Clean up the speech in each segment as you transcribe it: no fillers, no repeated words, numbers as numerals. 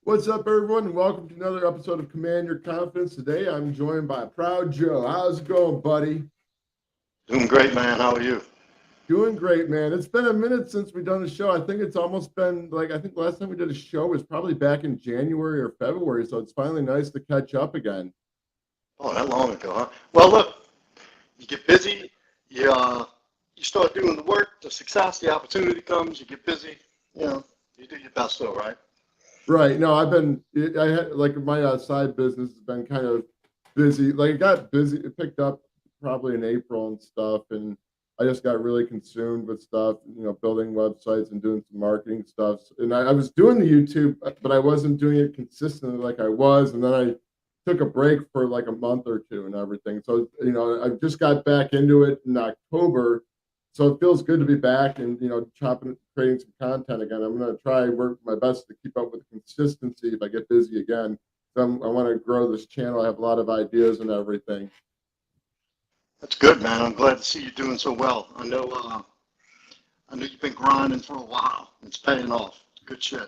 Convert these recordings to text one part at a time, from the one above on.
What's up, everyone, and welcome to another episode of Command Your Confidence. Today, I'm joined by Proud Joe. How's it going, buddy? Doing great, man. How are you? Doing great, man. It's been a minute since we've done a show. I think it's almost been I think the last time we did a show was probably back in January or February. So it's finally nice to catch up again. Oh, that long ago, huh? Well, look, you get busy, you start doing the work, the success, the opportunity comes, you get busy, you do your best though, right? Right. No, I had my side business has been kind of busy. Like it got busy, it picked up probably in April and stuff. And I just got really consumed with stuff, building websites and doing some marketing stuff. And I was doing the YouTube, but I wasn't doing it consistently like I was. And then I took a break for like a month or two and everything. So, I just got back into it in October. So it feels good to be back and creating some content again. I'm going to try work my best to keep up with consistency if I get busy again. I want to grow this channel. I have a lot of ideas and everything. That's good, man. I'm glad to see you doing so well. I know you've been grinding for a while. It's paying off. Good shit.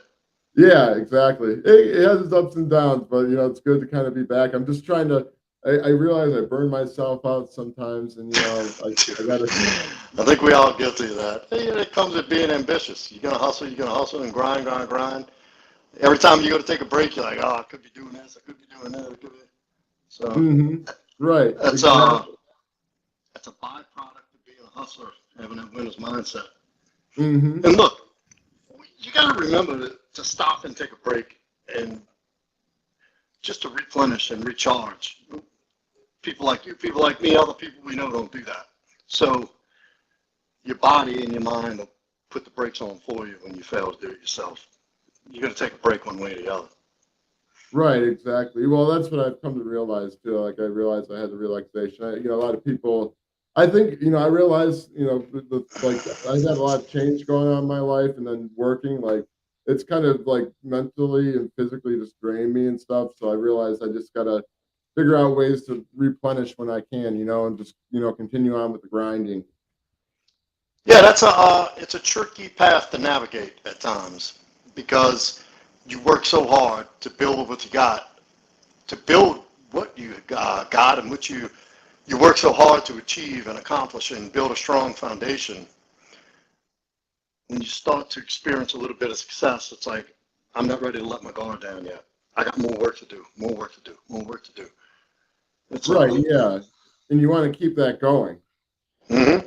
Yeah, exactly. It has its ups and downs, but it's good to kind of be back. I'm just trying to. I realize I burn myself out sometimes, and I gotta. I think we all guilty of that. Hey, it comes with being ambitious. You're gonna hustle and grind, grind, grind. Every time you go to take a break, you're like, oh, I could be doing this, I could be doing that, I could be. So Right. that's Exactly. that's a byproduct of being a hustler, having that winner's mindset. Hmm. And look, you got to remember to stop and take a break and just to replenish and recharge. People like you, people like me, other people we know don't do that. So your body and your mind will put the brakes on for you when you fail to do it yourself. You got to take a break one way or the other. Right, exactly. Well, that's what I've come to realize too. Like I realized I had the relaxation. A lot of people. I think I realized I had a lot of change going on in my life, and then working it's kind of like mentally and physically just drained me and stuff. So I realized I just gotta figure out ways to replenish when I can, and just continue on with the grinding. Yeah, it's a tricky path to navigate at times because you work so hard to build what you got, to build what you got and what you work so hard to achieve and accomplish and build a strong foundation. When you start to experience a little bit of success, it's like, I'm not ready to let my guard down yet. I got more work to do, more work to do, more work to do. It's Right, yeah, and you want to keep that going. mm-hmm.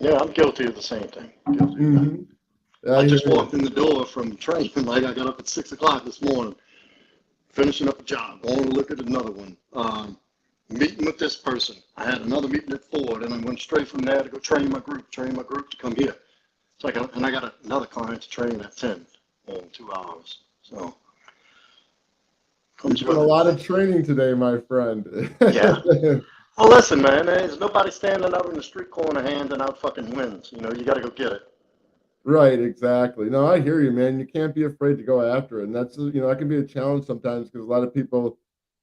Yeah, I'm guilty of the same thing. Guilty of that. Hmm. I I hear just you. walked in the door from training. Like I got up at 6 o'clock this morning, finishing up a job, going to look at another one, meeting with this person. I had another meeting at 4, then I went straight from there to go train my group to come here. So I got another client to train at 10 in 2 hours. So You're comes doing with a it, lot man. of training today, my friend. Yeah. Well, listen, man. There's nobody standing out in the street corner handing out fucking wins. You got to go get it. Right, exactly. No, I hear you, man. You can't be afraid to go after it. And that's, that can be a challenge sometimes because a lot of people,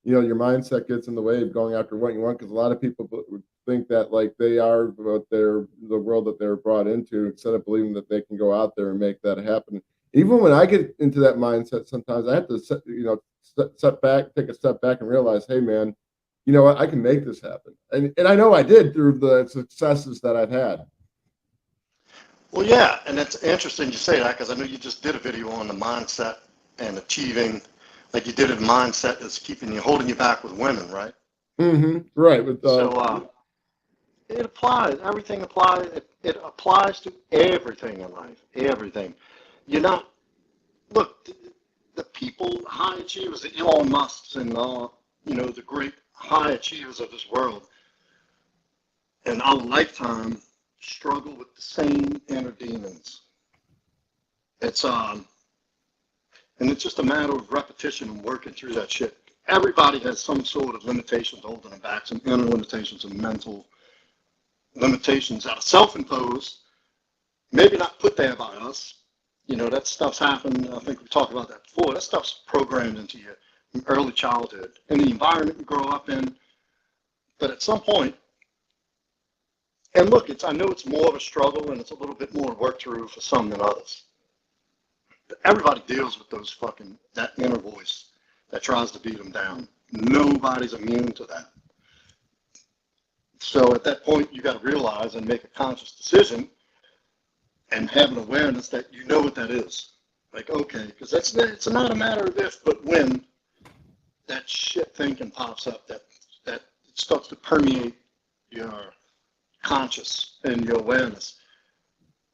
your mindset gets in the way of going after what you want because a lot of people would think that like they are what the world that they're brought into instead of believing that they can go out there and make that happen. Even when I get into that mindset, sometimes I have to set back, take a step back and realize, hey, man, you know what? I can make this happen. And I know I did through the successes that I've had. Well, yeah, and it's interesting you say that because I know you just did a video on the mindset and achieving, like you did a mindset that's keeping you, holding you back with women, right? Right. With So it applies. Everything applies. It applies to everything in life. Everything. You're not. Look, the people, high achievers, the Elon Musks, and the great high achievers of this world, in our lifetime, struggle with the same inner demons. It's and it's just a matter of repetition and working through that shit. Everybody has some sort of limitations holding them back, some inner limitations, some mental limitations that are self-imposed, maybe not put there by us. That stuff's happened. I think we talked about that before. That stuff's programmed into your early childhood and the environment you grow up in. But at some point, and look, I know it's more of a struggle and it's a little bit more to work through for some than others. Everybody deals with that inner voice that tries to beat them down. Nobody's immune to that. So at that point, you got to realize and make a conscious decision and have an awareness that you know what that is. Like, okay, because it's not a matter of if, but when that shit thinking pops up, that starts to permeate your conscious and your awareness,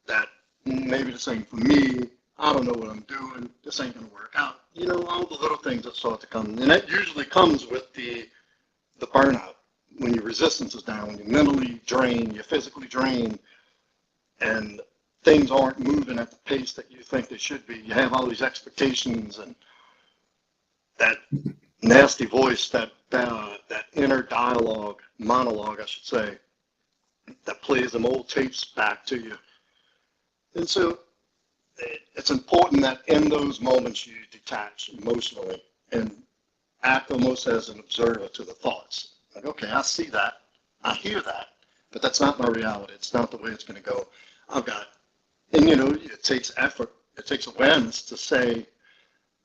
that maybe this ain't for me, I don't know what I'm doing, this ain't going to work out. You know, all the little things that start to come. And that usually comes with the burnout, when your resistance is down, when you're mentally drained, you're physically drained, and things aren't moving at the pace that you think they should be. You have all these expectations, and that nasty voice, that inner monologue, I should say, that plays them old tapes back to you. And so it's important that in those moments you detach emotionally and act almost as an observer to the thoughts. Like, okay, I see that, I hear that, but that's not my reality. It's not the way it's going to go. And you know, it takes effort, it takes awareness to say,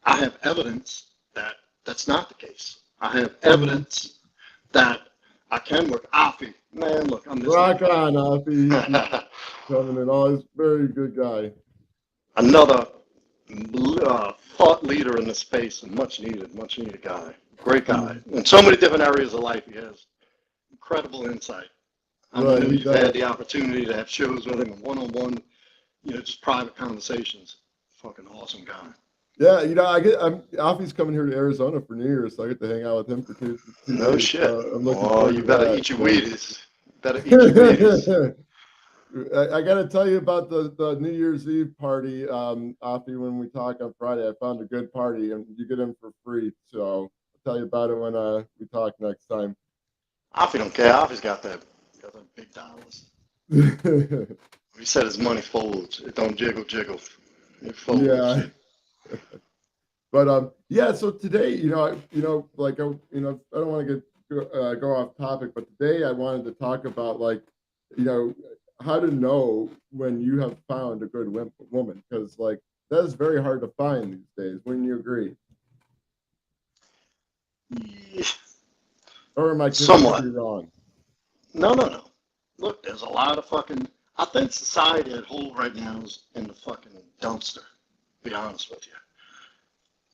I have evidence that that's not the case. I have evidence that I can work. Afi, man, look, I'm this. Rock on, Afi. Coming in, always very good guy. Another thought leader in the space, and much needed guy. Great guy. In so many different areas of life, he has incredible insight. I know you've had the opportunity to have shows with him, one-on-one, you know, just private conversations. Fucking awesome guy. Yeah, you know, Afi's coming here to Arizona for New Year's, so I get to hang out with him for two no days. Shit. I'm looking forward you to better that. Eat your Wheaties. Better eat your Wheaties. I got to tell you about the New Year's Eve party, Afi, when we talk on Friday. I found a good party, and you get in for free. So I'll tell you about it when we talk next time. Afi don't care. Afi's got them big dollars. He said his money folds. It don't jiggle. It folds. Yeah. But yeah. So today, I don't want to go off topic, but today I wanted to talk about how to know when you have found a good woman, because that is very hard to find these days. Wouldn't you agree? Yeah. Or am I somewhat wrong? No. Look, there's a lot of I think society at whole right now is in the fucking dumpster, to be honest with you.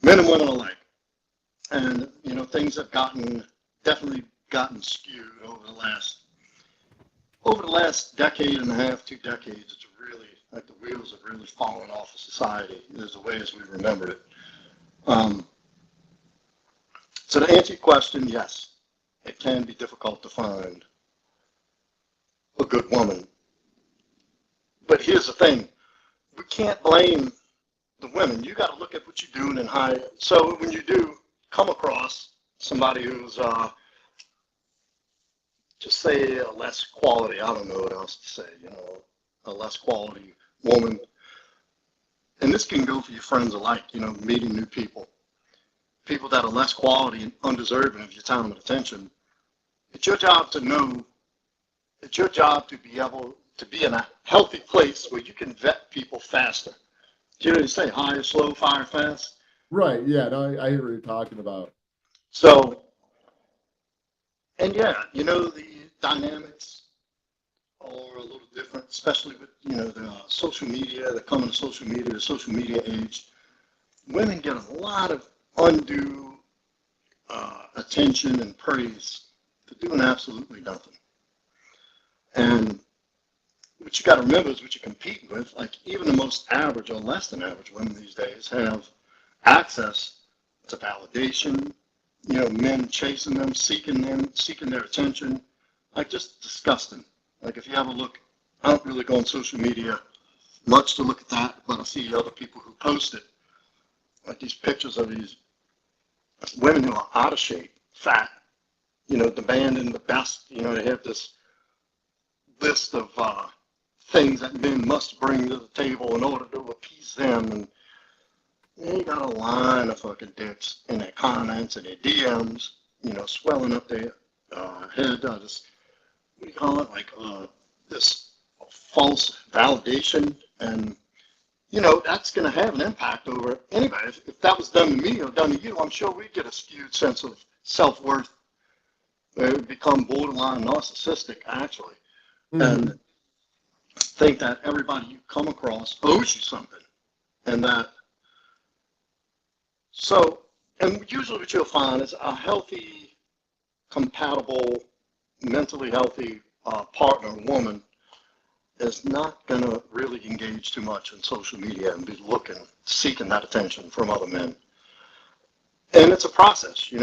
Men and women alike. And, you know, things have definitely gotten skewed over the last decade and a half, 2 decades. It's really, like, the wheels have really fallen off of society as the way as we remember it. So to answer your question, yes, it can be difficult to find a good woman. But here's the thing. We can't blame the women. You got to look at what you're doing and how. So when you do come across somebody who's, just say a less quality, I don't know what else to say, you know, a less quality woman. And this can go for your friends alike, you know, meeting new people that are less quality and undeserving of your time and attention. It's your job to know, it's your job to be able to be in a healthy place where you can vet people faster. Do you know what you say? Hire slow, fire fast? Right, yeah, no, I hear what you're talking about. So, and yeah, you know, the dynamics are a little different, especially with, you know, the social media, the coming of social media, the social media age. Women get a lot of undue attention and praise for doing absolutely nothing. And what you got to remember is what you're competing with. Like, even the most average or less than average women these days have access to validation, you know, men chasing them, seeking their attention. Like, just disgusting. Like, if you have a look, I don't really go on social media much to look at that, but I see other people who post it. Like these pictures of these women who are out of shape, fat, you know, demanding the best. You know, they have this list of things that men must bring to the table in order to appease them. And they got a line of fucking dicks in their comments and their DMs, you know, swelling up their head. This, what do you call it? Like this false validation. And, that's going to have an impact over anybody. If that was done to me or done to you, I'm sure we'd get a skewed sense of self-worth. It would become borderline narcissistic, actually, Mm-hmm. and think that everybody you come across owes you something. And and usually what you'll find is a healthy, compatible, mentally healthy partner, woman, is not going to really engage too much in social media and be seeking that attention from other men. And it's a process, in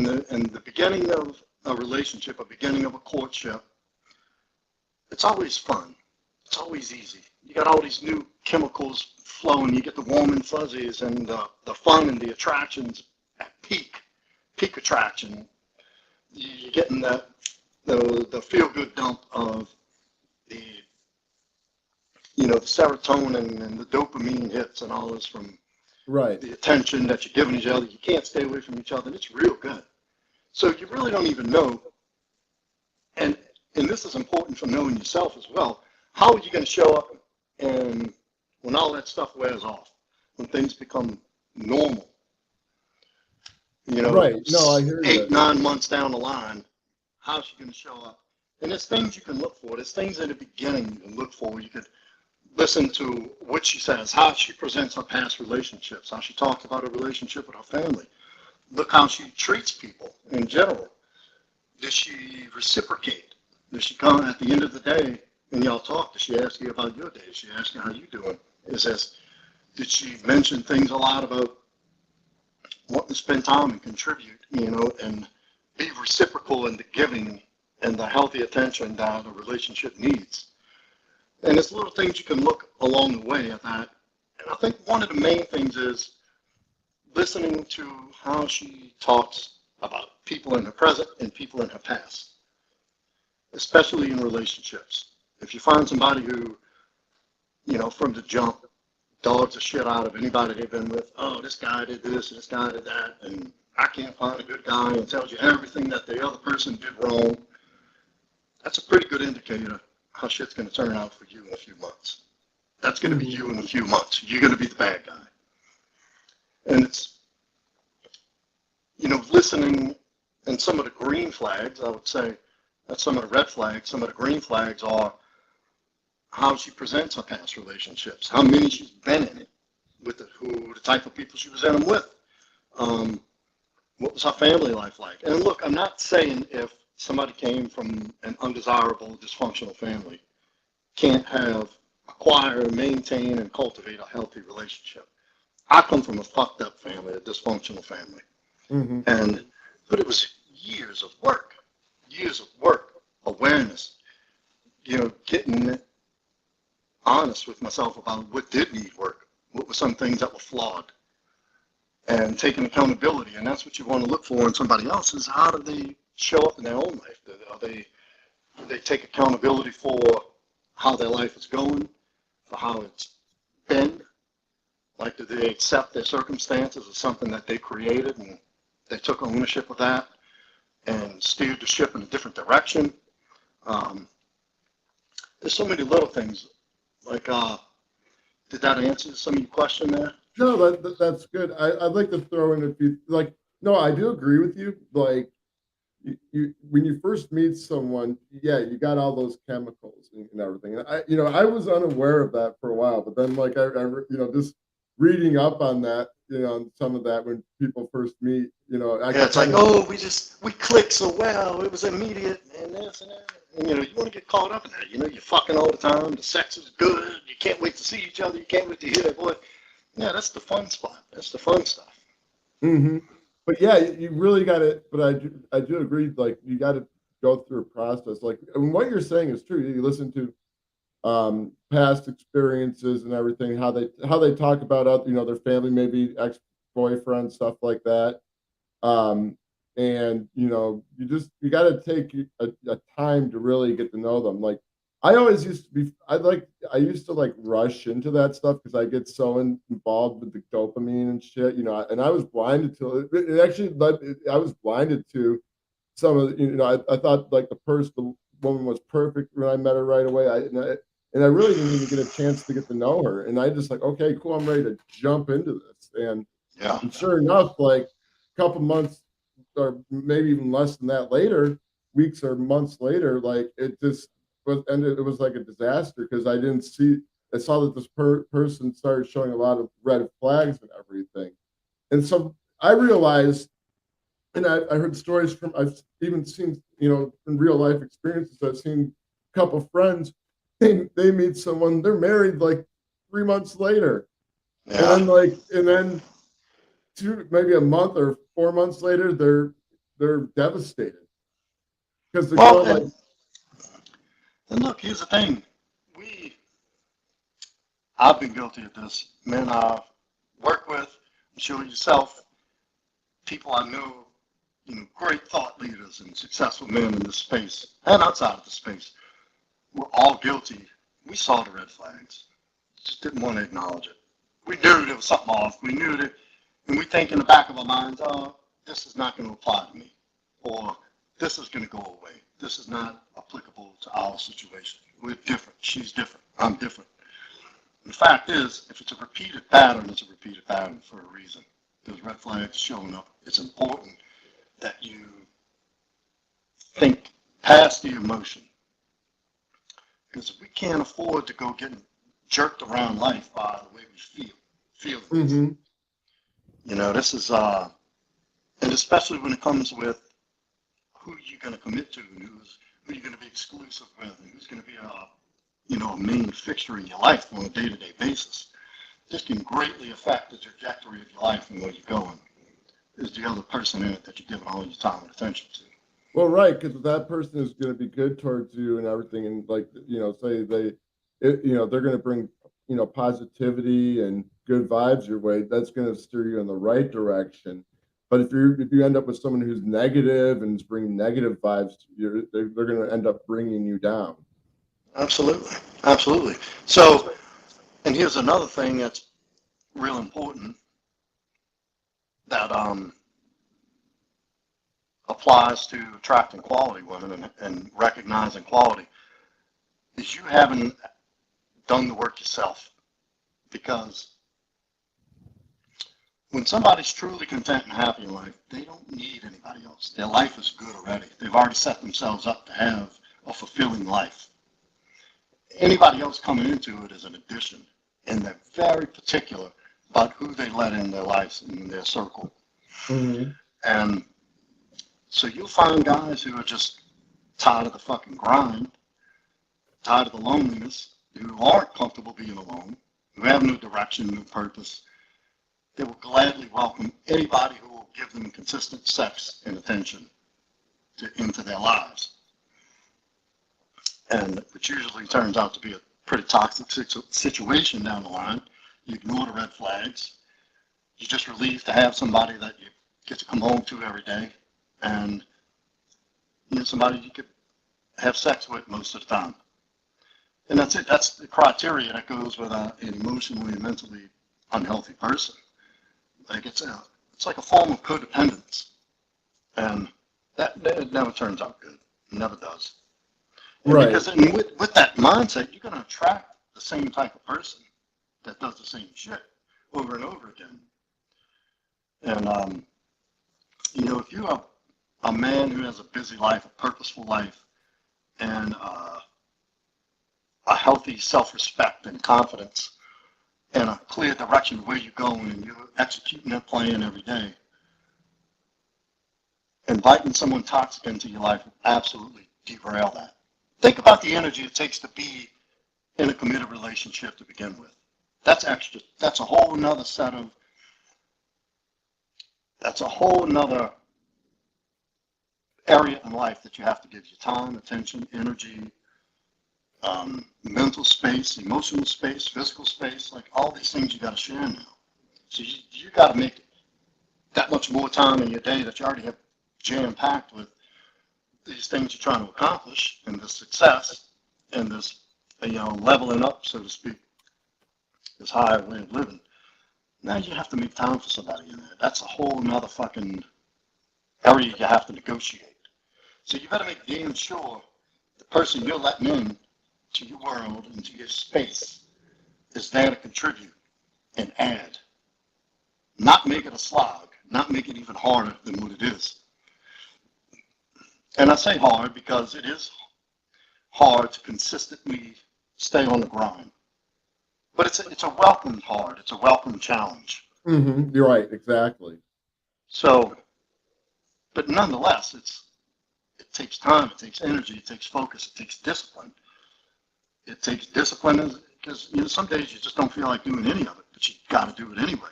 the beginning of a relationship, a beginning of a courtship, it's always fun. It's always easy. You got all these new chemicals flowing. You get the warm and fuzzies and the fun and the attractions at peak attraction. You're getting the feel-good dump of the the serotonin and the dopamine hits and all this from Right. the attention that you're giving each other. You can't stay away from each other. And it's real good. So you really don't even know. And this is important for knowing yourself as well. How are you going to show up and when all that stuff wears off, when things become normal? Right. No, I hear you. 8-9 months down the line, how's she going to show up? And there's things you can look for. There's things in the beginning you can look for. You could listen to what she says, how she presents her past relationships, how she talks about her relationship with her family. Look how she treats people in general. Does she reciprocate? Does she come at the end of the day and y'all talk? Does she ask you about your day? Does she ask you how you doing? Did she mention things a lot about wanting to spend time and contribute, and be reciprocal in the giving and the healthy attention that a relationship needs? And there's little things you can look along the way at that. And I think one of the main things is listening to how she talks about people in her present and people in her past, especially in relationships. If you find somebody who, from the jump, dogs the shit out of anybody they've been with, oh, this guy did this, this guy did that, and I can't find a good guy, and tells you everything that the other person did wrong, that's a pretty good indicator how shit's going to turn out for you in a few months. That's going to be you in a few months. You're going to be the bad guy. And it's, listening, and some of the green flags, I would say, that's some of the red flags. Some of the green flags are how she presents her past relationships, how many she's been in it, the type of people she was in them with. What was her family life like? And look, I'm not saying if somebody came from an undesirable, dysfunctional family, can't acquire, maintain, and cultivate a healthy relationship. I come from a fucked up family, a dysfunctional family. Mm-hmm. But it was years of work, awareness, getting honest with myself about what did need work, what were some things that were flawed, and taking accountability. And that's what you want to look for in somebody else, is how do they show up in their own life? Do they take accountability for how their life is going, for how it's been? Like, do they accept their circumstances as something that they created and they took ownership of that and steered the ship in a different direction? There's so many little things. Like, did that answer some of your question there? No, that's good. I'd like to throw in a few, no, I do agree with you. Like, you when you first meet someone, yeah, you got all those chemicals and everything. And I was unaware of that for a while, but then just reading up on that, on some of that when people first meet, It's like, oh, we clicked so well, it was immediate, and this and that. And, you want to get caught up in that. You're fucking all the time. The sex is good. You can't wait to see each other. You can't wait to hear that voice. Yeah, that's the fun spot. That's the fun stuff. Mm-hmm. But yeah, you really got to. But I do agree. Like, you got to go through a process. Like, and what you're saying is true. You listen to past experiences and everything, how they talk about their family, maybe ex-boyfriend, stuff like that. And you got to take a time to really get to know them. Like, I always used to be, I used to like rush into that stuff because I get so involved with the dopamine and shit, and I was blinded to it. Actually I was blinded to some of I thought like the woman was perfect when I met her right away. and I really didn't even get a chance to get to know her. And I just like, okay, cool, I'm ready to jump into this. Yeah. And sure enough, like a couple months or maybe even less than that later, weeks or months later, like it just was ended. It was like a disaster because I didn't see. I saw that this person started showing a lot of red flags and everything, and so I realized, and I heard stories from. I've even seen, in real life experiences. I've seen a couple friends. They meet someone. They're married like 3 months later, and Yeah. then maybe a month or 4 months later, they're devastated because the Well, girl like, and look, here's the thing. I've been guilty of this. Men I work with, I'm sure yourself, people I know, great thought leaders and successful men in this space and outside of the space, we're all guilty. We saw the red flags, just didn't want to acknowledge it. We knew there was something off. We knew that, and we think in the back of our minds, oh, this is not going to apply to me, or this is going to go away. This is not applicable to our situation. We're different. She's different. I'm different. The fact is, if it's a repeated pattern, it's a repeated pattern for a reason. There's red flags showing up. It's important that you think past the emotion. Because we can't afford to go getting jerked around life by the way we feel things. This is, and especially when it comes with who you're going to commit to, and who you're going to be exclusive with, and who's going to be a main fixture in your life on a day-to-day basis. This can greatly affect the trajectory of your life and where you're going. Is the other person in it that you're giving all your time and attention to. well, right, because that person is going to be good towards you and everything, and like, say they're going to bring, positivity and good vibes your way. That's going to steer you in the right direction. But if you end up with someone who's negative and is bringing negative vibes, they're going to end up bringing you down. Absolutely. Absolutely. So, and here's another thing that's real important that applies to attracting quality women and recognizing quality is you haven't done the work yourself. Because when somebody's truly content and happy in life, they don't need anybody else. Their life is good already. They've already set themselves up to have a fulfilling life. Anybody else coming into it is an addition, and they're very particular about who they let in their lives and in their circle. Mm-hmm. And so you'll find guys who are just tired of the fucking grind, tired of the loneliness, who aren't comfortable being alone, who have no direction, no purpose. They will gladly welcome anybody who will give them consistent sex and attention into their lives. And which usually turns out to be a pretty toxic situation down the line. You ignore the red flags. You're just relieved to have somebody that you get to come home to every day, and somebody you could have sex with most of the time. And that's it. That's the criteria that goes with an emotionally and mentally unhealthy person. Like it's like a form of codependence, and that never turns out good. It never does. And Right. Because with that mindset, you're going to attract the same type of person that does the same shit over and over again. And if you're a man who has a busy life, a purposeful life, and a healthy self-respect and confidence, and a clear direction of where you're going, and you're executing that plan every day, inviting someone toxic into your life will absolutely derail that. Think about the energy it takes to be in a committed relationship to begin with. That's extra. That's a whole nother area in life that you have to give your time, attention, energy, mental space, emotional space, physical space, like all these things you got to share now. So you got to make that much more time in your day that you already have jam-packed with these things you're trying to accomplish, and this success, and this, leveling up, so to speak, this higher way of living. Now you have to make time for somebody in there. That's a whole nother fucking area you have to negotiate. So you better make damn sure the person you're letting in to your world and to your space is there to contribute and add, not make it a slog, not make it even harder than what it is. And I say hard because it is hard to consistently stay on the grind. But it's a welcome hard. It's a welcome challenge. You're right, exactly. So, but nonetheless, it takes time, it takes energy, it takes focus, it takes discipline. It takes discipline because some days you just don't feel like doing any of it, but you got to do it anyway.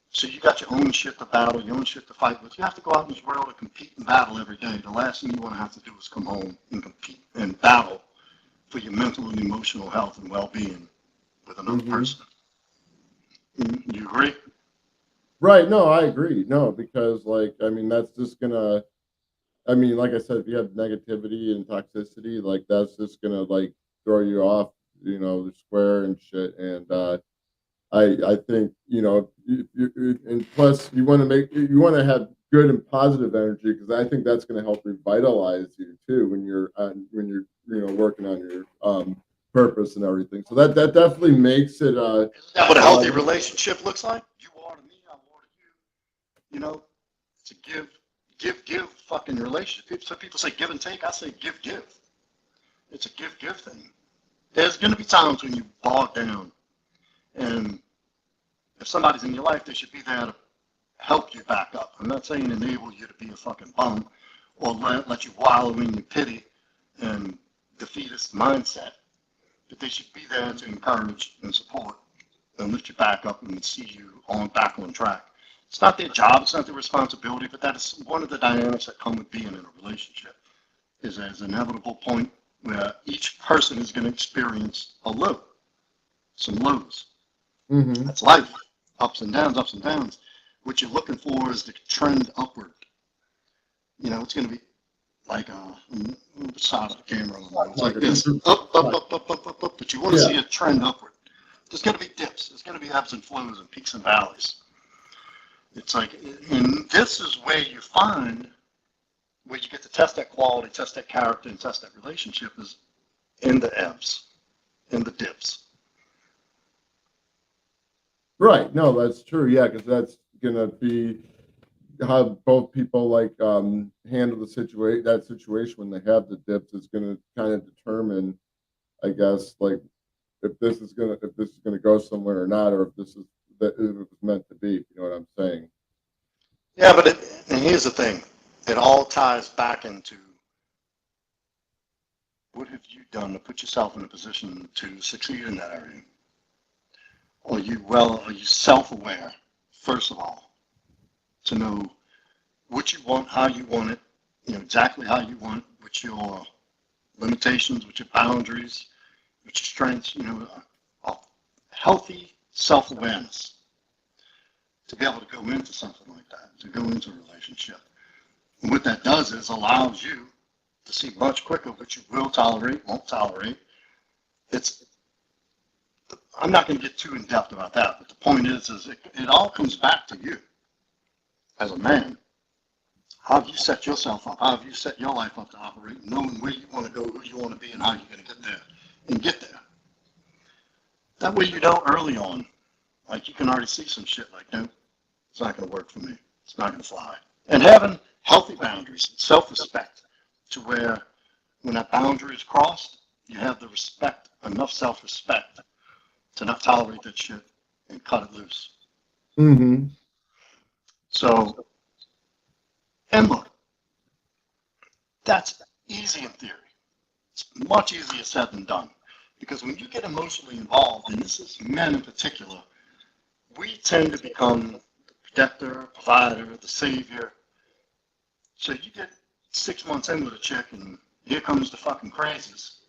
So you got your own shit to battle, your own shit to fight with. You have to go out in this world and compete and battle every day. The last thing you want to have to do is come home and compete and battle for your mental and emotional health and well-being with another person. You agree? Right. No, I agree. No, because like, I mean, that's just gonna, I mean, like I said, if you have negativity and toxicity, like that's just gonna like throw you off, the square and shit. And I think and plus you want to have good and positive energy because I think that's going to help revitalize you too when you're working on your purpose and everything. So that definitely makes it. Isn't that what a healthy relationship looks like? You are to me, I are to you. It's a give fucking relationship. Some people say give and take. I say give. It's a give thing. There's going to be times when you bog down. And if somebody's in your life, they should be there to help you back up. I'm not saying enable you to be a fucking bum or let you wallow in your pity and defeatist mindset, but they should be there to encourage and support and lift you back up and see you back on track. It's not their job, it's not their responsibility, but that is one of the dynamics that come with being in a relationship. Is there's an inevitable point where each person is going to experience a low, some lows. That's life. Ups and downs. What you're looking for is the trend upward. It's going to be like the side of the camera. It's like this, up. But you want to see a trend upward. There's going to be dips. There's going to be ebbs and flows and peaks and valleys. It's like, and this is where you find where you get to test that quality, test that character, and test that relationship is in the ebbs, in the dips. Right. No, that's true. Yeah, because that's gonna be how both people like handle that situation when they have the dips is gonna kind of determine, I guess, like if this is gonna go somewhere or not, or if this is that it was meant to be. You know what I'm saying? Yeah, but and here's the thing: it all ties back into what have you done to put yourself in a position to succeed in that area. Are you self-aware, first of all, to know what you want, how you want it, exactly how you want it, with your limitations, with your boundaries, with your strengths, a healthy self-awareness to be able to go into something like that, to go into a relationship. And what that does is allows you to see much quicker what you will tolerate, won't tolerate. I'm not going to get too in depth about that, but the point is it all comes back to you as a man. How have you set yourself up? How have you set your life up to operate, knowing where you want to go, who you want to be, and how you're going to get there, and get there. That way you know early on, like you can already see some shit like, no, it's not going to work for me. It's not going to fly. And having healthy boundaries, self-respect, to where when that boundary is crossed, you have the respect, enough self-respect to not tolerate that shit and cut it loose. So, and look, that's easy in theory. It's much easier said than done. Because when you get emotionally involved, and this is men in particular, we tend to become the protector, provider, the savior. So you get 6 months in with a chick, and here comes the fucking crazies.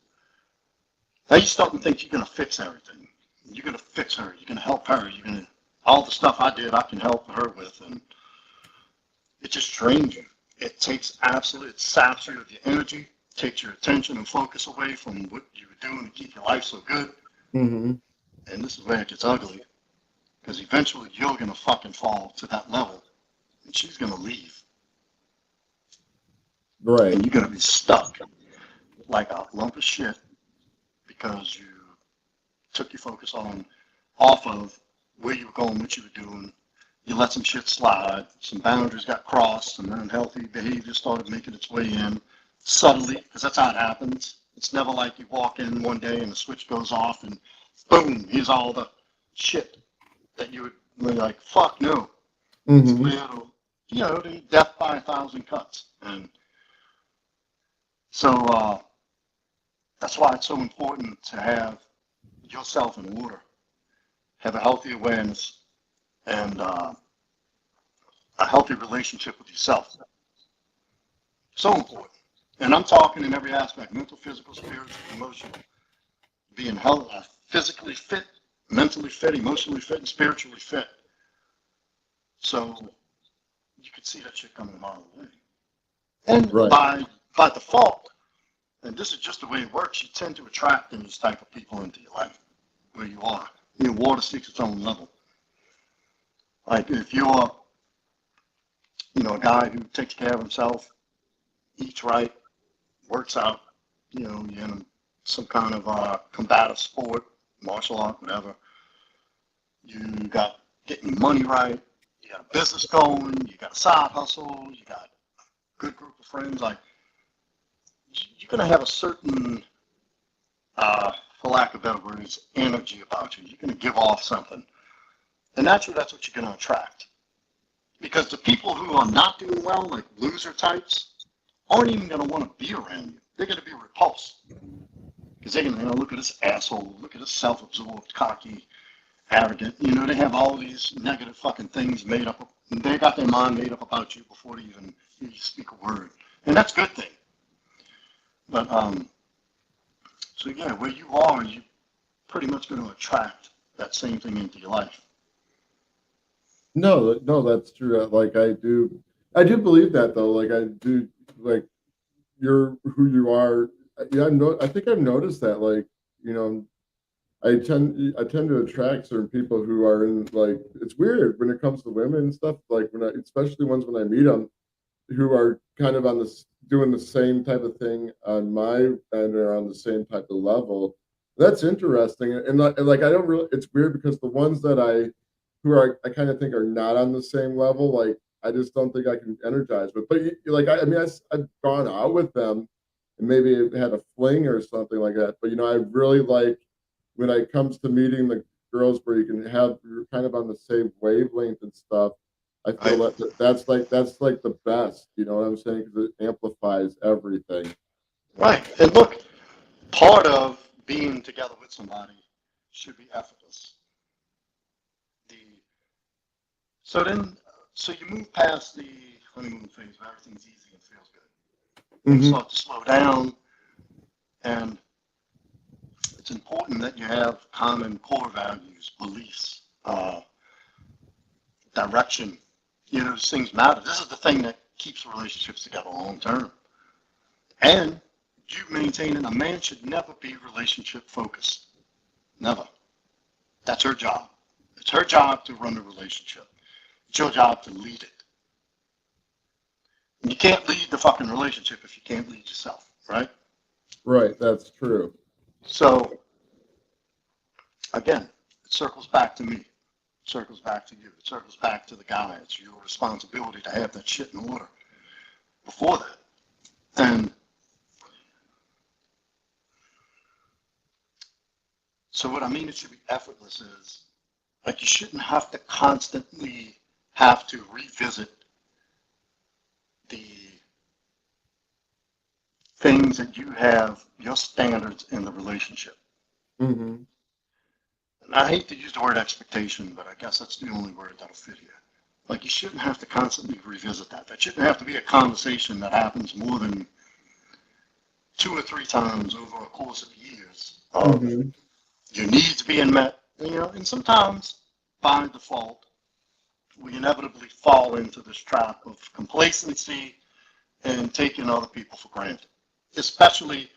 Now you start to think you're going to fix everything. You're going to fix her. You're going to help her. You're going to, all the stuff I did, I can help her with. And it just drains you. It saps you of your energy, takes your attention and focus away from what you were doing to keep your life so good. And this is where it gets ugly. Because eventually you're going to fucking fall to that level. And she's going to leave. Right. And you're going to be stuck like a lump of shit because you took your focus off of where you were going, what you were doing. You let some shit slide, some boundaries got crossed, some unhealthy behavior started making its way in subtly, because that's how it happens. It's never like you walk in one day and the switch goes off and boom, here's all the shit that you would be like, fuck no. It's little, the death by 1,000 cuts. And so that's why it's so important to have yourself in order, have a healthy awareness, and a healthy relationship with yourself. So important. And I'm talking in every aspect: mental, physical, spiritual, emotional. Being physically fit, mentally fit, emotionally fit, and spiritually fit. So you could see that shit coming a mile away. And Right. by default, and this is just the way it works, you tend to attract these type of people into your life where you are. Water seeks its own level. Like if you're, a guy who takes care of himself, eats right, works out, you're in some kind of combative sport, martial art, whatever. You got getting your money right, you got a business going, you got a side hustle, you got a good group of friends. Like you're gonna have a certain, for lack of better words, energy about you. You're gonna give off something, and naturally, that's what you're gonna attract. Because the people who are not doing well, like loser types, aren't even gonna want to be around you. They're gonna be repulsed because they're gonna look at this asshole, look at this self-absorbed, cocky, arrogant. They have all these negative fucking things made up. They got their mind made up about you before they even hear you speak a word, and that's a good thing. But so yeah, where you are, you pretty much going to attract that same thing into your life. No, no, that's true. Like I do believe that though. Like I do, like you're who you are. Yeah, I think I've noticed that. Like you know, I tend to attract certain people who are in like it's weird when it comes to women and stuff. Like especially ones when I meet them who are kind of on this doing the same type of thing on my end or on the same type of level. That's interesting, and I don't really. It's weird because the ones that I kind of think are not on the same level, like I just don't think I can energize with. But I mean, I've gone out with them and maybe had a fling or something like that. But I really like when it comes to meeting the girls where you can have you're kind of on the same wavelength and stuff. I feel Right. that's like the best. You know what I'm saying? Because it amplifies everything. Right. And look, part of being together with somebody should be effortless. The so then so you move past the honeymoon phase where everything's easy and feels good. Things Hmm. start to slow down, and it's important that you have common core values, beliefs, direction. These things matter. This is the thing that keeps relationships together long term. And you maintaining a man should never be relationship focused. Never. That's her job. It's her job to run the relationship. It's your job to lead it. And you can't lead the fucking relationship if you can't lead yourself, right? Right, that's true. So again, it circles back to me. It circles back to you. It circles back to the guy. It's your responsibility to have that shit in order before that. And so what I mean it should be effortless is like you shouldn't have to constantly have to revisit the things that you have, your standards in the relationship. Hmm. And I hate to use the word expectation, but I guess that's the only word that'll fit here. Like you shouldn't have to constantly revisit that. That shouldn't have to be a conversation that happens more than 2 or 3 times over a course of years of Hmm. your needs being met. And sometimes by default, we inevitably fall into this trap of complacency and taking other people for granted, especially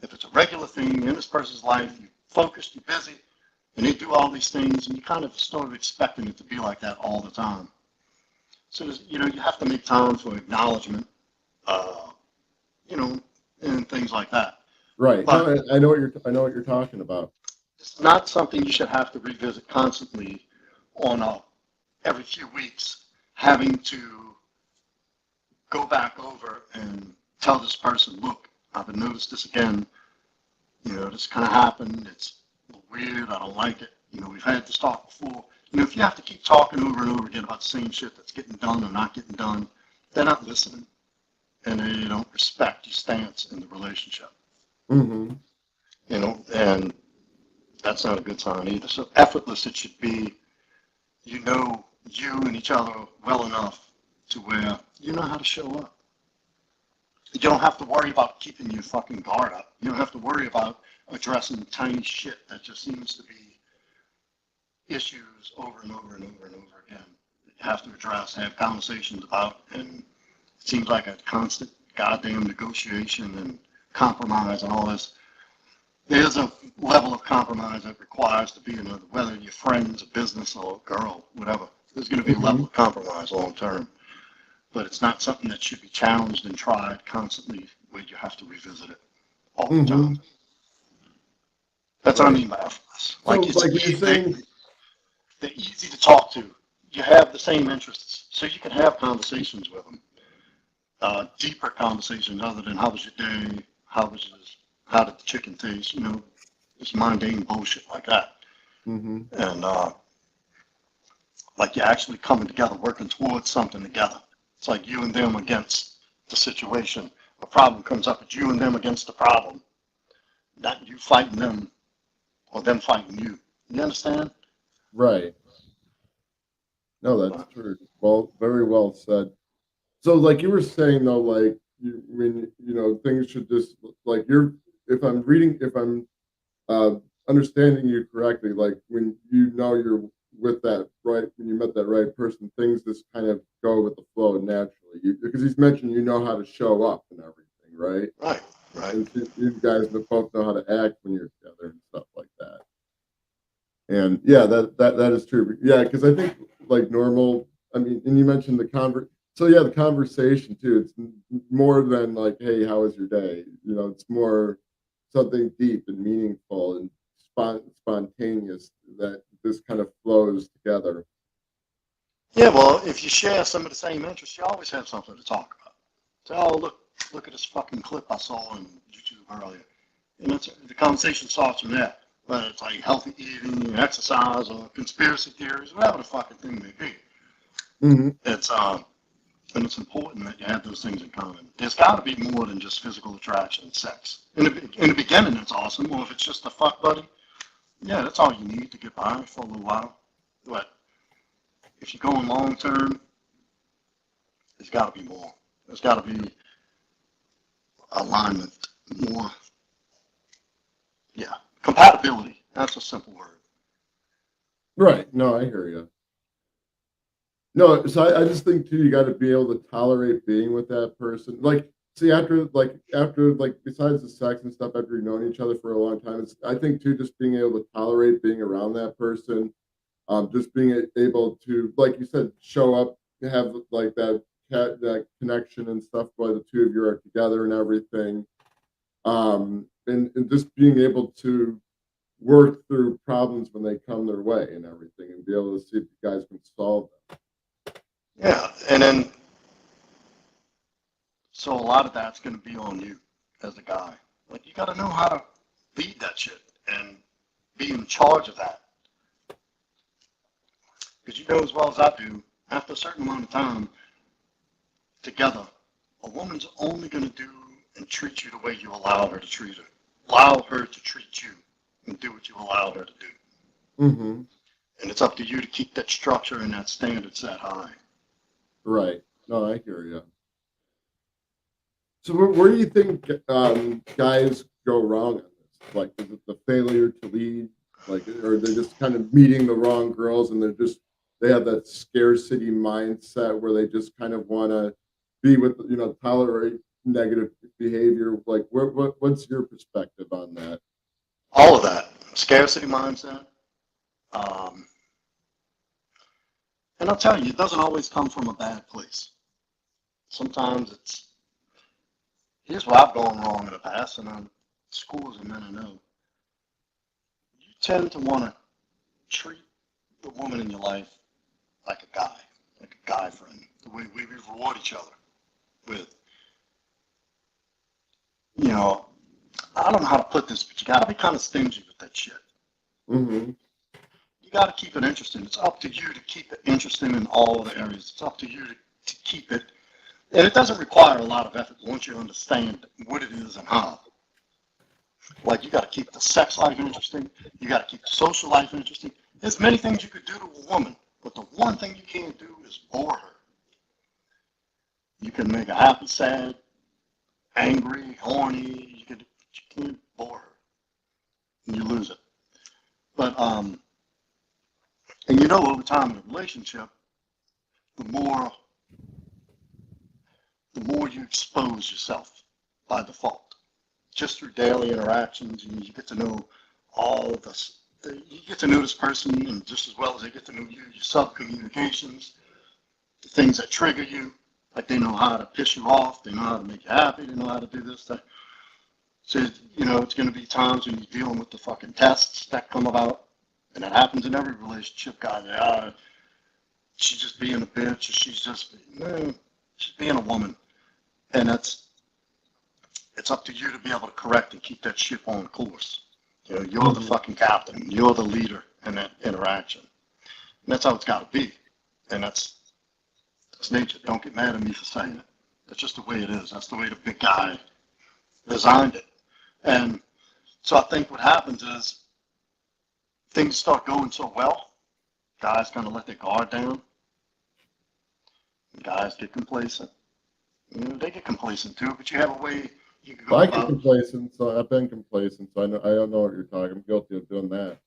if it's a regular thing in this person's life. You're focused, you're busy, and they do all these things, and you kind of start expecting it to be like that all the time. So, you have to make time for acknowledgement, uh, and things like that. Right. But No, I know what you're talking about. it's not something you should have to revisit constantly on every few weeks, having to go back over and tell this person, look, I've noticed this again. This kind of happened. It's weird. I don't like it. We've had this talk before. If you have to keep talking over and over again about the same shit that's getting done or not getting done, they're not listening, and they don't respect your stance in the relationship. Mm-hmm. And that's not a good sign either. So effortless it should be. You and each other well enough to where you know how to show up. You don't have to worry about keeping your fucking guard up. You don't have to worry about addressing tiny shit that just seems to be issues over and over and over and over again that you have to address, have conversations about, and it seems like a constant goddamn negotiation and compromise and all this. There's a level of compromise that requires to be in whether you're friends, a business, or a girl, whatever. There's going to be a level of compromise long term, but it's not something that should be challenged and tried constantly where you have to revisit it all the time. That's what I mean by effortless. Like, so, like you're saying, they're easy to talk to. You have the same interests, so you can have conversations with them. Deeper conversations other than how was your day, how did the chicken taste, it's mundane bullshit like that. mm-hmm. And like you're actually coming together, working towards something together. It's like you and them against the situation. A problem comes up, it's you and them against the problem, not you fighting them or them fighting you. You understand? Right. No, that's true. Well, very well said. So, like you were saying, though, like things should just like if I'm uh, understanding you correctly, like when you're with that right, when you met that right person, things just kind of go with the flow naturally. Because he's mentioned you know how to show up and everything, right? Right, right. And you guys both know how to act when you're together and stuff like that. And yeah, that is true. Yeah, because I think like normal. I mean, and you mentioned So yeah, the conversation too. It's more than like, "Hey, how was your day?" It's more something deep and meaningful and spontaneous that this kind of flows together. Yeah, well, if you share some of the same interests, you always have something to talk about. So, oh, look at this fucking clip I saw on YouTube earlier. And the conversation starts from there. Whether it's like healthy eating, exercise, or conspiracy theories, whatever the fucking thing may be. Mm-hmm. And it's important that you have those things in common. There's got to be more than just physical attraction and sex. In the beginning, it's awesome. Well, if it's just a fuck buddy, yeah, that's all you need to get by for a little while. But if you're going long term, there's got to be more. There's got to be alignment, more, yeah, compatibility. That's a simple word. Right. No, I hear you. No, so I just think too, you got to be able to tolerate being with that person. Like, see, after besides the sex and stuff, after you've known each other for a long time, I think too, just being able to tolerate being around that person, just being able to, like you said, show up, have like that connection and stuff, while the two of you are together and everything, and just being able to work through problems when they come their way and everything, and be able to see if you guys can solve them. Yeah, and then so a lot of that's going to be on you as a guy. Like you got to know how to lead that shit and be in charge of that. Because you know as well as I do, after a certain amount of time together, a woman's only going to do and treat you the way you allow her to treat her. Allow her to treat you and do what you allow her to do. Mm-hmm. And it's up to you to keep that structure and that standard set high. Right. No, I hear you. So where do you think guys go wrong on this? Like, is it the failure to lead? Like, or they're just kind of meeting the wrong girls and they have that scarcity mindset where they just kind of want to be with, tolerate negative behavior. Like, what's your perspective on that? All of that. Scarcity mindset. And I'll tell you, it doesn't always come from a bad place. Sometimes here's where I've gone wrong in the past, and scores of men I know, you tend to want to treat the woman in your life like a guy friend, the way we reward each other with, you know, I don't know how to put this, but you got to be kind of stingy with that shit. Mm-hmm. You got to keep it interesting. It's up to you to keep it interesting in all the areas. It's up to you to keep it. And it doesn't require a lot of effort once you understand what it is and how. Like, you got to keep the sex life interesting. You got to keep the social life interesting. There's many things you could do to a woman, but the one thing you can't do is bore her. You can make her happy, sad, angry, horny. You can't bore her. And you lose it. But, and you know, over time in a relationship, the more you expose yourself by default, just through daily interactions, and you get to know all of this. You get to know this person, and just as well as they get to know you, your sub-communications, the things that trigger you, like they know how to piss you off, they know how to make you happy, they know how to do this, that. So, you know, it's going to be times when you're dealing with the fucking tests that come about, and that happens in every relationship, guys. She's just being a bitch, or she's being a woman. And it's up to you to be able to correct and keep that ship on course. You know, you're the fucking captain. You're the leader in that interaction. And that's how it's got to be. And that's nature. Don't get mad at me for saying it. That's just the way it is. That's the way the big guy designed it. And so I think what happens is things start going so well, guys kind of let their guard down. And guys get complacent. You know, they get complacent too, but you have a way you can go I about. get complacent, so I've been complacent, so I don't know what you're talking. I'm guilty of doing that.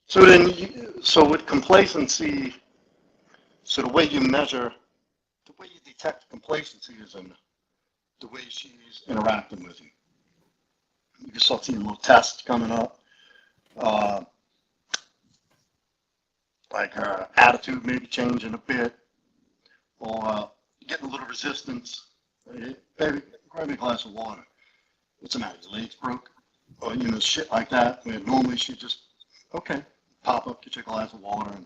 So then, so with complacency, so the way you measure, the way you detect complacency is in the way she's interacting with you. You can start seeing little tests coming up, like her attitude maybe changing a bit, or getting a little resistance. Hey, baby, grab me a glass of water. What's the matter? Your legs broke? Or, you know, shit like that. Where normally she just, okay, pop up, get you a glass of water, and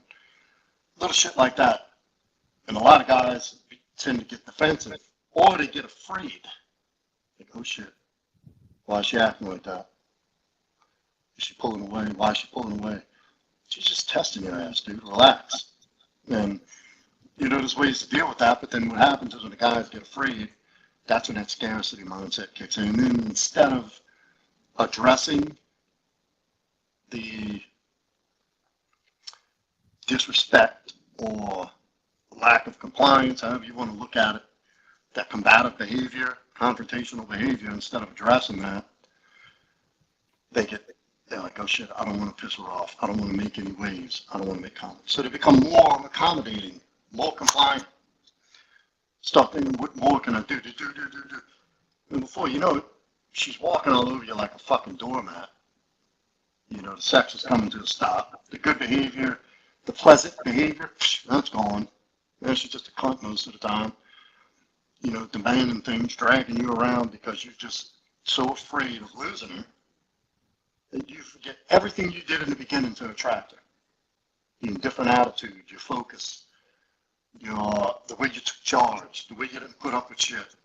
little shit like that. And a lot of guys tend to get defensive, or they get afraid. Like, oh shit, why is she acting like that? Is she pulling away? Why is she pulling away? She's just testing your ass, dude. Relax. And, you know, there's ways to deal with that, but then what happens is when the guys get afraid, that's when that scarcity mindset kicks in. And then instead of addressing the disrespect or lack of compliance, however you want to look at it, that combative behavior, confrontational behavior, instead of addressing that, they're like, oh shit, I don't want to piss her off. I don't want to make any waves. I don't want to make comments. So they become more accommodating, more compliant. Start thinking, what more can I do? And before you know it, she's walking all over you like a fucking doormat. You know, the sex is coming to a stop. The good behavior, the pleasant behavior, that's gone. And she's just a cunt most of the time. You know, demanding things, dragging you around because you're just so afraid of losing her that you forget everything you did in the beginning to attract her. Your different attitude, your focus, the way you took charge, the way you didn't put up with shit.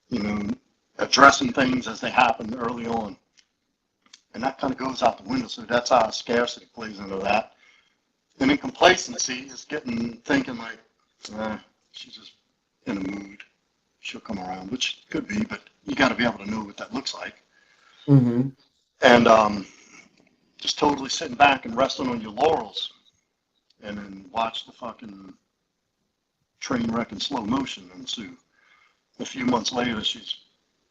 You know, addressing things as they happened early on. And that kind of goes out the window. So that's how scarcity plays into that. And then complacency is thinking like, she's just in a mood. She'll come around, which could be, but you got to be able to know what that looks like. Mm-hmm. And just totally sitting back and resting on your laurels, and then watch the fucking train wreck in slow motion ensue. A few months later, she's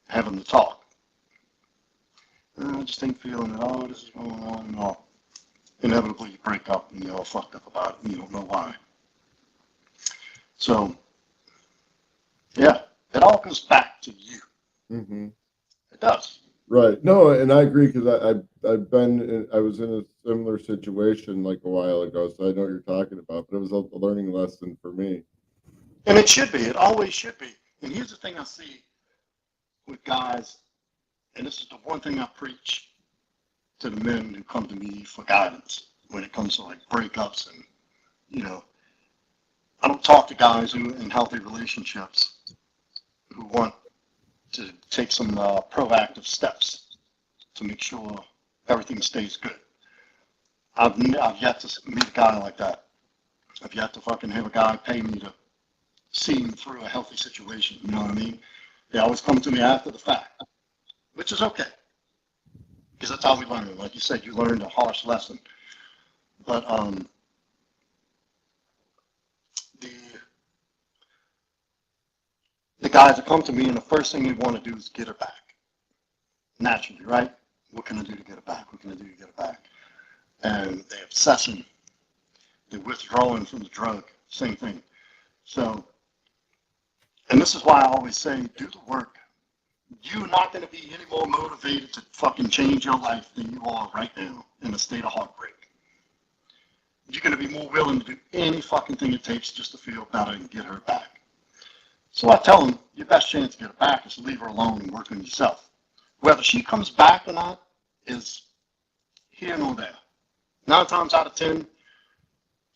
having the talk. I just ain't feeling it. Oh, this is going on and all. Inevitably, you break up and you're all fucked up about it, and you don't know why. So, yeah, it all goes back to you. Mm-hmm. It does. Right. No, and I agree because I was in a similar situation like a while ago, so I know what you're talking about. But it was a learning lesson for me. And it should be. It always should be. And here's the thing I see with guys and this is the one thing I preach to the men who come to me for guidance when it comes to like breakups and, I don't talk to guys who in healthy relationships who want to take some proactive steps to make sure everything stays good. I've yet to meet a guy like that. I've yet to fucking have a guy pay me to see him through a healthy situation. You know what I mean? They always come to me after the fact, which is okay. Because that's how we learn. Like you said, you learned a harsh lesson. But the guys that come to me and the first thing they want to do is get her back. Naturally, right? What can I do to get her back? What can I do to get her back? And the obsession, the withdrawing from the drug, same thing. So, and this is why I always say, do the work. You're not going to be any more motivated to fucking change your life than you are right now in a state of heartbreak. You're going to be more willing to do any fucking thing it takes just to feel better and get her back. So I tell them, your best chance to get her back is to leave her alone and work on yourself. Whether she comes back or not is here nor there. 9 times out of 10,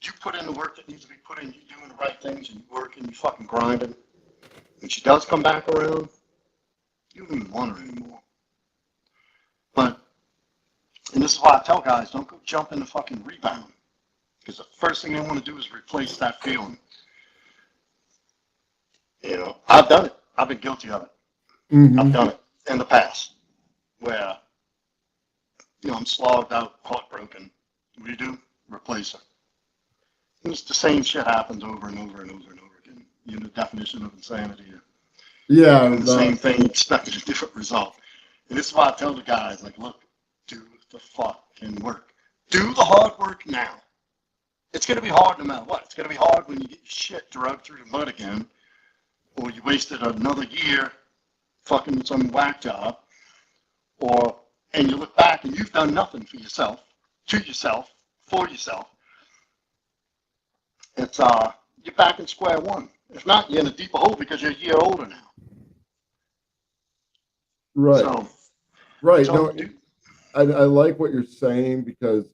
you put in the work that needs to be put in, you're doing the right things, and you're working, you're fucking grinding. When she does come back around, you don't even want her anymore. But, and this is why I tell guys, don't go jump in the fucking rebound. Because the first thing they want to do is replace that feeling. I've done it. I've been guilty of it. Mm-hmm. I've done it in the past where, I'm slogged out, heartbroken. What do? Replace her. And it's the same shit happens over and over and over and over again. The definition of insanity. Yeah. Doing the same thing, expecting a different result. And this is why I tell the guys, like, look, do the fucking work. Do the hard work now. It's going to be hard no matter what. It's going to be hard when you get your shit dragged through the mud again, or you wasted another year fucking some whack job, and you look back and you've done nothing for yourself, to yourself, for yourself. It's you're back in square one. If not, you're in a deeper hole because you're a year older now. Right. So, right. No, I like what you're saying because,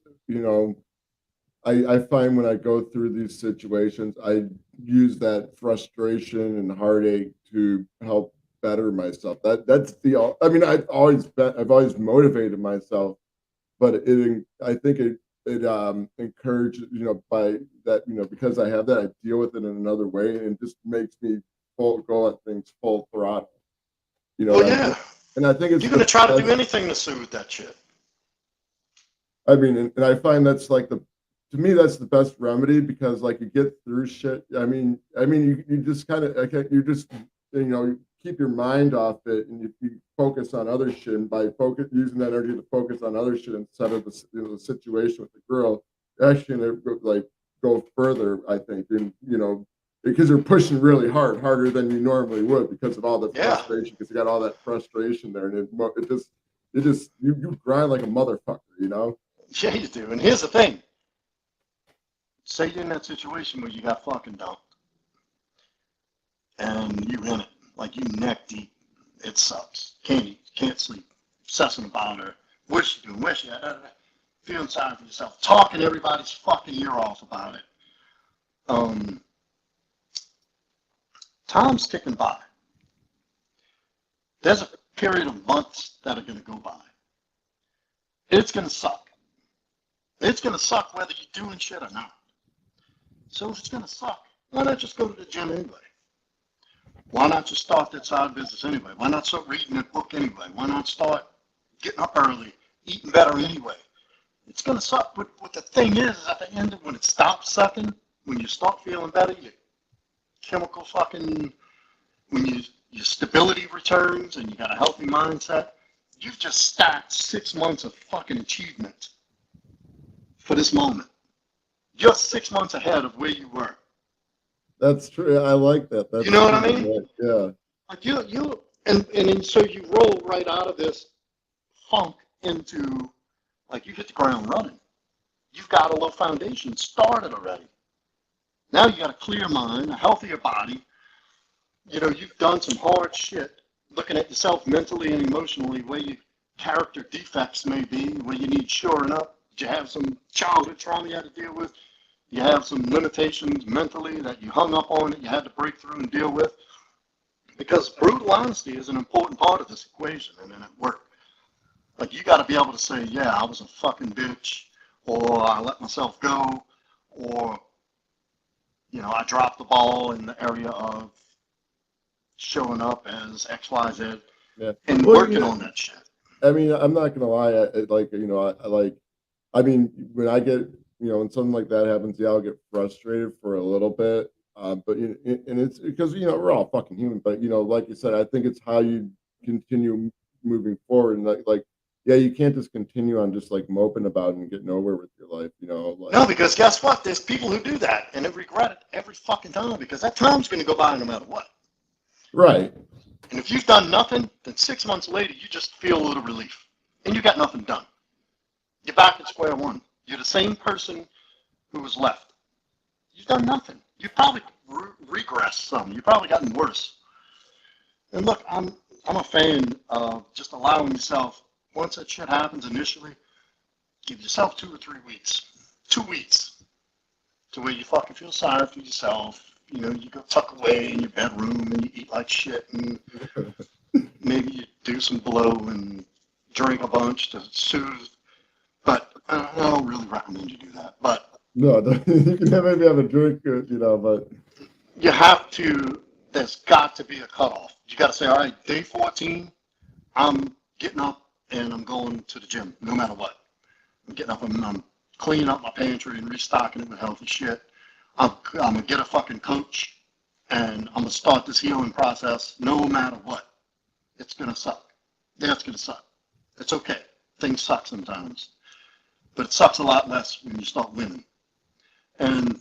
I find when I go through these situations, I use that frustration and heartache to help better myself. That's I've always motivated myself, but I think it encourages, by that, because I have that, I deal with it in another way, and it just makes me go at things full throttle. Well, yeah. And I think it's you're going to try to do anything to soothe that shit. I mean, and I find that's like to me, that's the best remedy because like you get through shit. I mean, you just kind of, you just, keep your mind off it and you focus on other shit. And by using that energy to focus on other shit instead of the situation with the girl, actually like go further, I think. And, because you're pushing really harder than you normally would because of all the frustration, because you got all that frustration there. And you grind like a motherfucker, Yeah, you do. And here's the thing. Say you're in that situation where you got fucking dumped and you in it, like you neck deep. It sucks. Can't eat, can't sleep, obsessing about her. What's she doing? Where's she at? Feeling sorry for yourself. Talking everybody's fucking ear off about it. Time's ticking by. There's a period of months that are going to go by. It's going to suck. It's going to suck whether you're doing shit or not. So if it's going to suck, why not just go to the gym anyway? Why not just start that side business anyway? Why not start reading that book anyway? Why not start getting up early, eating better anyway? It's going to suck. But what the thing is at the end of when it stops sucking, when you start feeling better, your chemical fucking, when your stability returns and you got a healthy mindset, you've just stacked 6 months of fucking achievement for this moment. You're 6 months ahead of where you were. That's true. I like that. That's you know what I mean? Right. Yeah. Like and so you roll right out of this funk into, like, you hit the ground running. You've got a little foundation started already. Now you got a clear mind, a healthier body. You've done some hard shit. looking at yourself mentally and emotionally, where your character defects may be, where you need shoring up. Did you have some childhood trauma you had to deal with? You have some limitations mentally that you hung up on that you had to break through and deal with. Because brutal honesty is an important part of this equation and at work. Like, you got to be able to say, yeah, I was a fucking bitch, or I let myself go, or, I dropped the ball in the area of showing up as X, Y, Z, Yeah. and Well, working on that shit. I mean, I'm not gonna lie. I mean, when I get, when something like that happens, yeah, I'll get frustrated for a little bit. But and it's because we're all fucking human. But like you said, I think it's how you continue moving forward, and yeah, you can't just continue on just like moping about it and get nowhere with your life. No, because guess what? There's people who do that and they regret it every fucking time, because that time's going to go by no matter what. Right. And if you've done nothing, then 6 months later, you just feel a little relief. And you got nothing done. You're back at square one. You're the same person who was left. You've done nothing. You've probably regressed some. You've probably gotten worse. And look, I'm a fan of just allowing yourself, once that shit happens initially, give yourself 2 or 3 weeks. 2 weeks. To where you fucking feel sorry for yourself. You go tuck away in your bedroom and you eat like shit, and maybe you do some blow and drink a bunch to soothe. But I don't really recommend you do that. But No, you can maybe have a drink, but you have to, there's got to be a cutoff. You got to say, all right, day 14, I'm getting up and I'm going to the gym, no matter what. I'm getting up and I'm cleaning up my pantry and restocking it with healthy shit. I'm going to get a fucking coach, and I'm going to start this healing process no matter what. It's going to suck. Yeah, it's going to suck. It's okay. Things suck sometimes. But it sucks a lot less when you start winning. And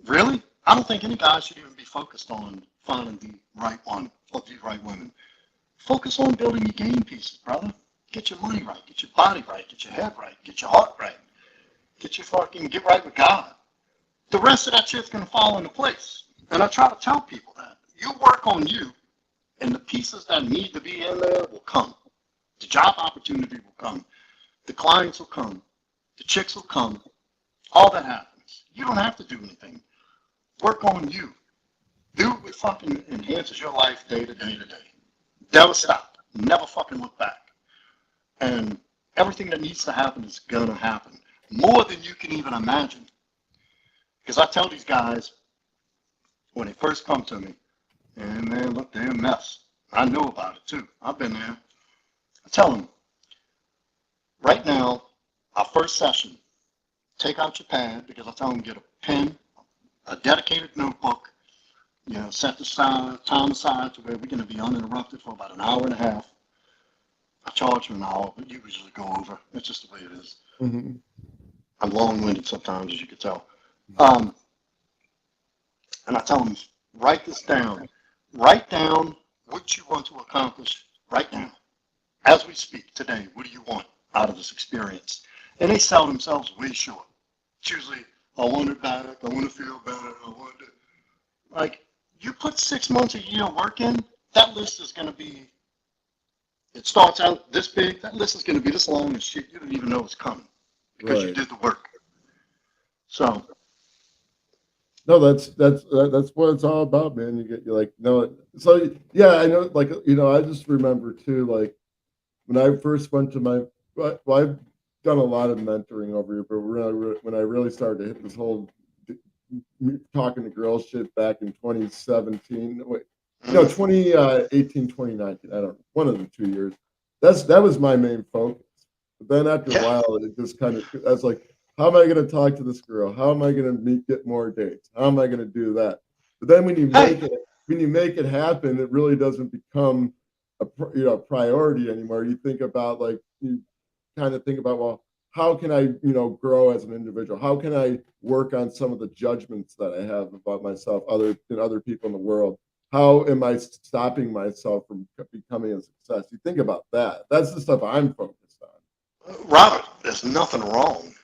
really, I don't think any guy should even be focused on finding the right one or the right women. Focus on building your game pieces, brother. Get your money right. Get your body right. Get your head right. Get your heart right. Get right with God. The rest of that shit's going to fall into place. And I try to tell people that. You work on you, and the pieces that need to be in there will come. The job opportunity will come. The clients will come. The chicks will come. All that happens. You don't have to do anything. Work on you. Do what fucking enhances your life day to day to day. Never stop. Never fucking look back. And everything that needs to happen is going to happen. More than you can even imagine. Because I tell these guys, when they first come to me, and man, look, they're a mess. I know about it too. I've been there. I tell them, right now, our first session, take out your pad, because I tell them get a pen, a dedicated notebook, set the time aside to where we're going to be uninterrupted for about an hour and a half. I charge them an hour, but you usually go over. It's just the way it is. Mm-hmm. I'm long-winded sometimes, as you can tell. And I tell them, write this down. Write down what you want to accomplish right now. As we speak today, what do you want out of this experience? And they sell themselves way short. It's usually, I want it back, I want to feel better, I want to... Like, you put 6 months, a year work in, that list is going to be, it starts out this big, that list is going to be this long as shit you don't even know it's coming. Because you did the work. So no, that's what it's all about, man. You're like, no. So yeah, I know. Like, I just remember too, like when I first went to well, I've done a lot of mentoring over here, but when I really started to hit this whole talking to girls shit back in 2017, wait, no, 2018, 2019. I don't know, one of the 2 years. That was my main focus. But then after a while, it just kind of, I was like, how am I going to talk to this girl? How am I going to get more dates? How am I going to do that? But then when you make it happen, it really doesn't become a priority anymore. You think about you kind of think about, well, how can I grow as an individual? How can I work on some of the judgments that I have about myself, than other people in the world? How am I stopping myself from becoming a success? You think about that. That's the stuff I'm focused on. Robert, there's nothing wrong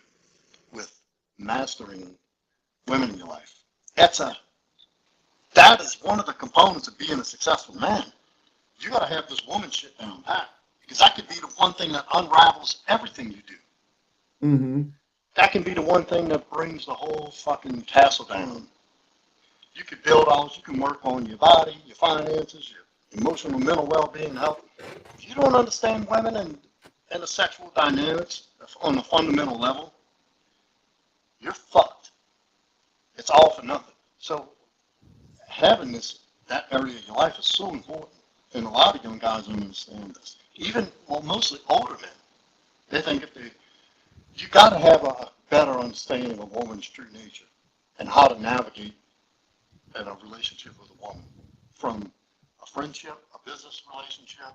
with mastering women in your life. That's that is one of the components of being a successful man. You got to have this woman shit down pat, because that could be the one thing that unravels everything you do. Mm-hmm. That can be the one thing that brings the whole fucking castle down. You can build on, you can work on your body, your finances, your emotional, mental well-being, health. If you don't understand women and the sexual dynamics on a fundamental level, you're fucked. It's all for nothing. So having that area of your life is so important. And a lot of young guys don't understand this. Even, well, mostly older men. They think you got to have a better understanding of a woman's true nature and how to navigate in a relationship with a woman. From a friendship, a business relationship,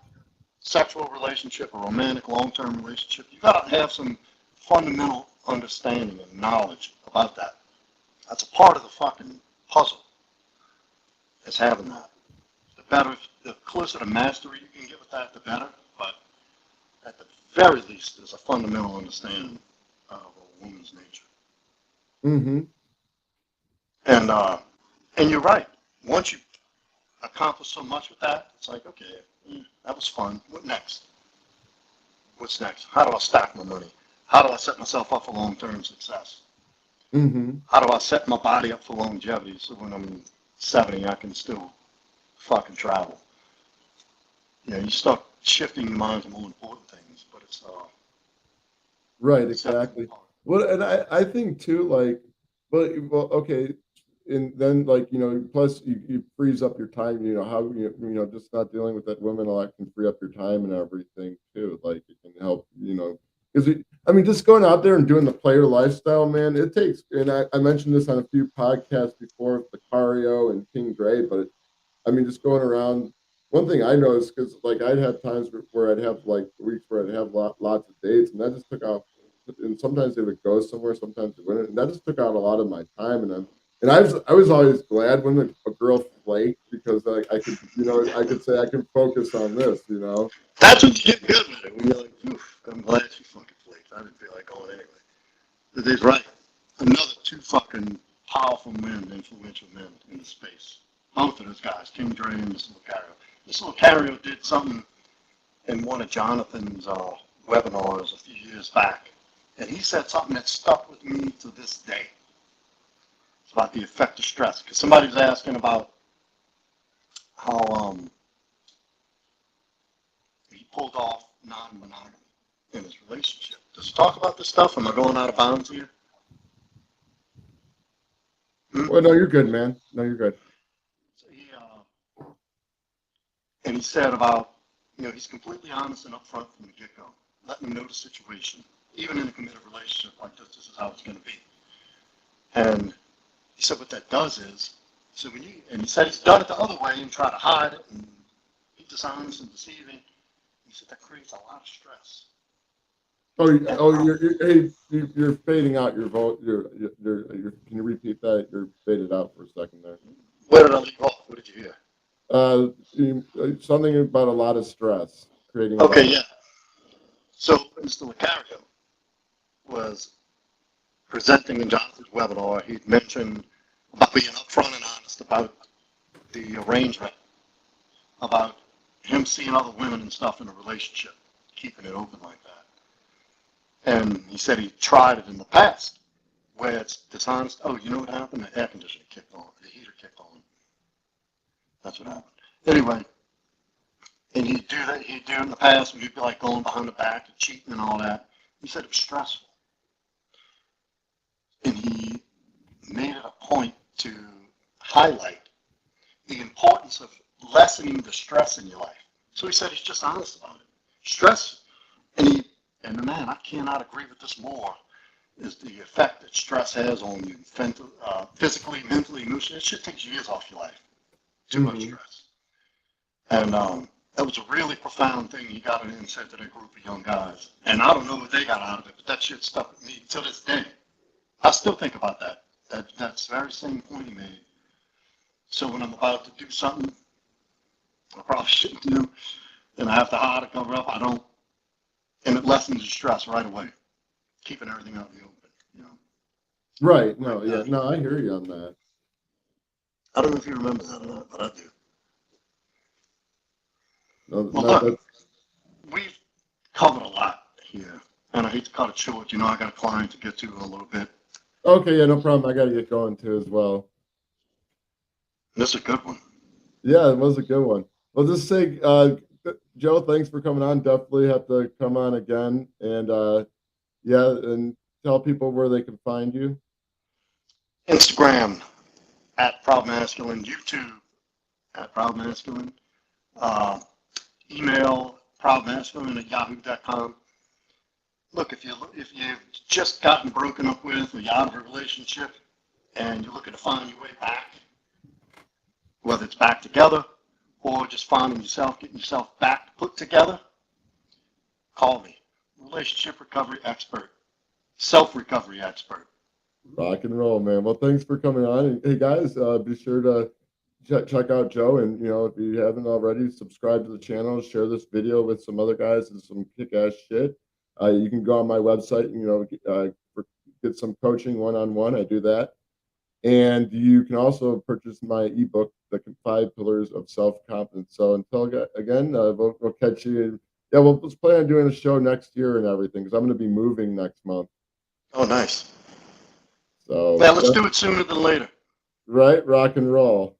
sexual relationship, a romantic long-term relationship. You got to have some fundamental understanding and knowledge about that. That's a part of the fucking puzzle, is having that. The closer to mastery you can get with that, the better. But at the very least, there's a fundamental understanding of a woman's nature. Mm-hmm. And you're right. Once you accomplish so much with that, it's like, okay, that was fun. What next? What's next? How do I stack my money? How do I set myself up for long-term success? Mm-hmm. How do I set my body up for longevity so when I'm 70, I can still fucking travel? You start shifting your mind to more important things, but it's Right, exactly. Well, and I think too, like, well, okay, and then like, plus you frees up your time, how just not dealing with that women a lot can free up your time and everything too. Like it can help, because I mean, just going out there and doing the player lifestyle, man, it takes. And I mentioned this on a few podcasts before with Vicario and King Dre, but I mean, just going around. One thing I noticed, because like I'd have times where I'd have like weeks where I'd have lots of dates, and that just took off. And sometimes they would go somewhere, sometimes they wouldn't, and that just took out a lot of my time. And I was always glad when a girl flaked, because like I could, I could say I can focus on this. That's when you get good at it. When you're like, oof, I'm glad she fucking flaked. I didn't feel like going anyway. But he's right. Another two fucking powerful men, influential men in the space. Both of those guys, King Dre and Mr. Lucario. Mr. Lucario did something in one of Jonathan's webinars a few years back. And he said something that stuck with me to this day. It's about the effect of stress. Because somebody was asking about how he pulled off non-monogamy in his relationship. Does he talk about this stuff? Am I going out of bounds here? Well, no, you're good, man. No, you're good. So and he said about, he's completely honest and upfront from the get-go, letting them know the situation. Even in a committed relationship like this is how it's going to be. And he said what that does is, and he said he's done it the other way and try to hide it and be dishonest and deceiving. He said that creates a lot of stress. You're fading out your vote. Can you repeat that? You're faded out for a second there. Where did I leave off? What did you hear? Something about a lot of stress creating. Okay, yeah. So Mr. Lucario was presenting in Jonathan's webinar. He'd mentioned about being upfront and honest about the arrangement, about him seeing other women and stuff in a relationship, keeping it open like that. And he said he tried it in the past, where it's dishonest. Oh, you know what happened? The air conditioner kicked on. The heater kicked on. That's what happened. Anyway, and he'd do that. He'd do it in the past when he'd be like going behind the back and cheating and all that. He said it was stressful. And he made it a point to highlight the importance of lessening the stress in your life. So he said he's just honest about it. Stress, and man, I cannot agree with this more, is the effect that stress has on you, physically, mentally, emotionally. It shit takes years off your life. Too much stress. And that was a really profound thing he got in and said to that group of young guys. And I don't know what they got out of it, but that shit stuck with me to this day. I still think about that. That's the very same point he made. So when I'm about to do something I probably shouldn't do, and I have to hide or cover up, I don't. And it lessens the stress right away, keeping everything out in the open. Right. No. Yeah. No. I hear you on that. I don't know if you remember that or not, but I do. No, Well, no, look, we've covered a lot here, and I hate to cut it short. You know, I got a client to get to in a little bit. okay, yeah, no problem. I got to get going too as well. This is a good one. Yeah, it was a good one. Well, just say, Joe, thanks for coming on. Definitely have to come on again, and yeah, and tell people where they can find you. Instagram at Proud Masculine, YouTube at Proud Masculine, email proudmasculine@yahoo.com. Look, if you've just gotten broken up with, or you're out of a relationship, and you're looking to find your way back, whether it's back together or just finding yourself, getting yourself back put together, call me. Relationship recovery expert, self-recovery expert. Rock and roll, man. Well, thanks for coming on. And hey, guys, be sure to check out Joe. And, if you haven't already, subscribe to the channel, share this video with some other guys and some kick-ass shit. You can go on my website, get some coaching one-on-one. I do that. And you can also purchase my ebook, The 5 Pillars of Self-Confidence. So until again, we'll catch you. Yeah, we'll just plan on doing a show next year and everything because I'm going to be moving next month. Oh, nice. So Yeah, let's do it sooner than later. right, rock and roll.